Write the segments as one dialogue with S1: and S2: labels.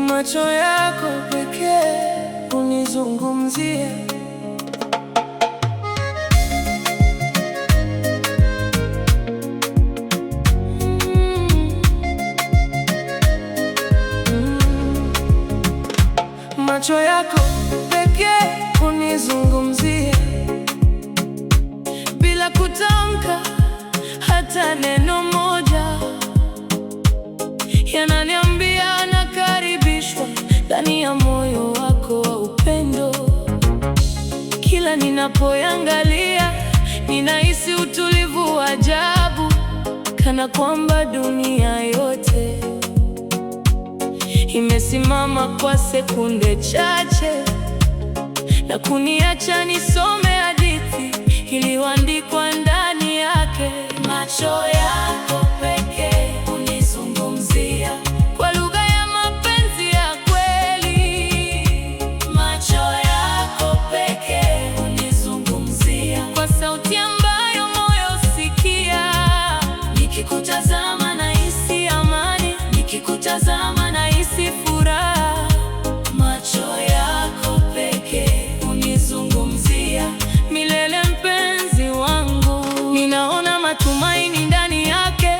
S1: Macho yako pekee unizungumzie. Macho yako pekee unizungumzie, bila kutamka hata neno moja. Yananiambia nakaribishwa ndani ya moyo wako wa upendo. Kila ninapoangalia ninahisi utulivu wa ajabu, kana kwamba dunia yote imesimama kwa sekunde chache na kuniacha nisome hadithi iliyoandikwa ndani yake. Macho yako pekee unizungumzia kwa lugha ya mapenzi ya kweli. Macho yako pekee unizungumzia kwa sauti ambayo moyo husikia. Nikikutazama nahisi amani, nikikutazama nahisi furaha. Macho yako pekee unizungumzia milele, mpenzi wangu. Ninaona matumaini ndani yake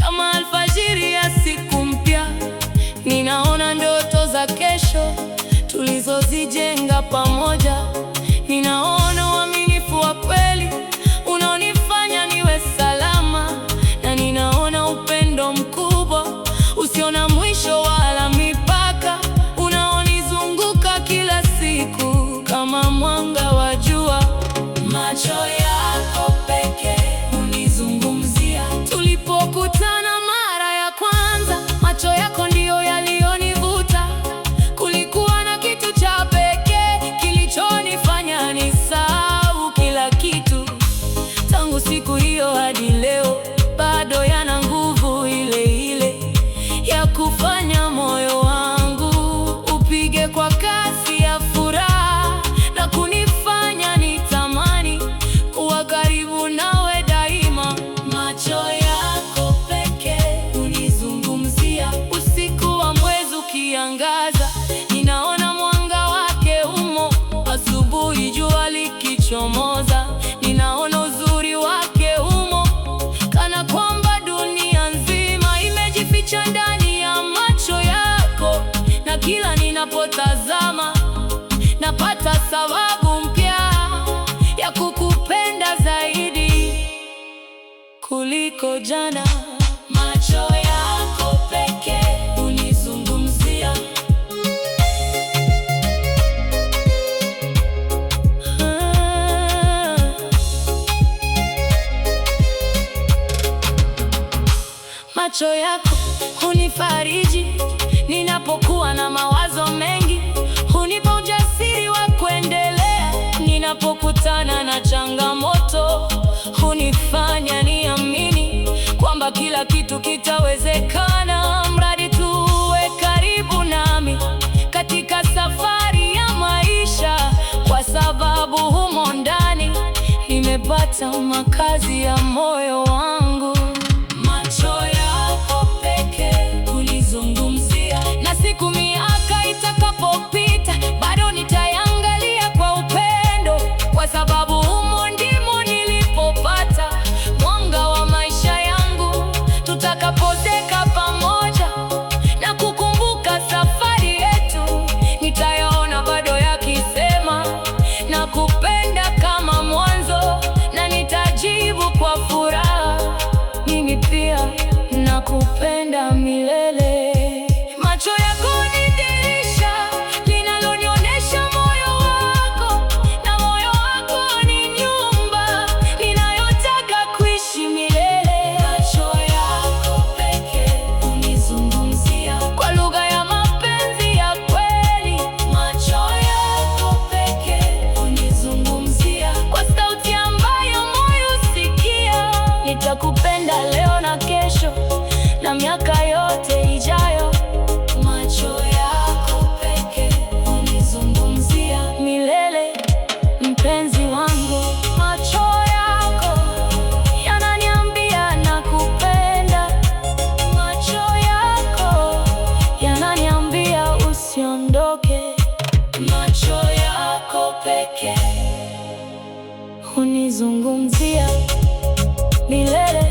S1: kama alfajiri ya siku mpya. Ninaona ndoto za kesho tulizozijenga pamoja. Ninaona uaminifu wa kweli unaonifanya niwe salama, na ninaona upendo mkubwa usio na mwisho wala mipaka, unaonizunguka kila siku kama mwanga wa jua. Macho yako pekee unizungumzia. Tulipokutana mara ya kwanza, macho yako ndiyo yaliyonivuta. Kulikuwa na kitu cha pekee kilichonifanya nisahau kila kitu. Tangu siku hiyo hadi leo bado yana nguvu ile ile ya kufanya moyo wangu upige kwa kasi ya furaha, na kunifanya nitamani kuwa karibu nawe daima. Macho yako pekee unizungumzia. Usiku wa mwezi ukiangaza, ninaona mwanga wake humo. Asubuhi jua likichomoza, ninaona uzuri wake humo, kana kwamba dunia nzima imejificha ndani ya macho yako. Na kila ninapotazama napata sababu mpya ya kukupenda zaidi kuliko jana. Macho yako pekee unizungumzia. Macho yako hunifariji ninapokuwa na mawazo mengi, hunipa ujasiri wa kuendelea. Ninapokutana na changamoto, hunifanya niamini kwamba kila kitu kitawezekana, mradi tuwe karibu nami katika safari ya maisha, kwa sababu humo ndani nimepata makazi ya moyo wangu. Macho yako pekee unizungumzia, na siku miaka itakapopita bado nitayangalia kwa upendo, kwa sababu humo ndimo nilipopata mwanga wa maisha yangu. Tutakapozeka pamoja na kukumbuka safari yetu, nitayaona bado yakisema nakupenda kama mwanzo, na nitajibu kwa furaha kunizungumzia milele.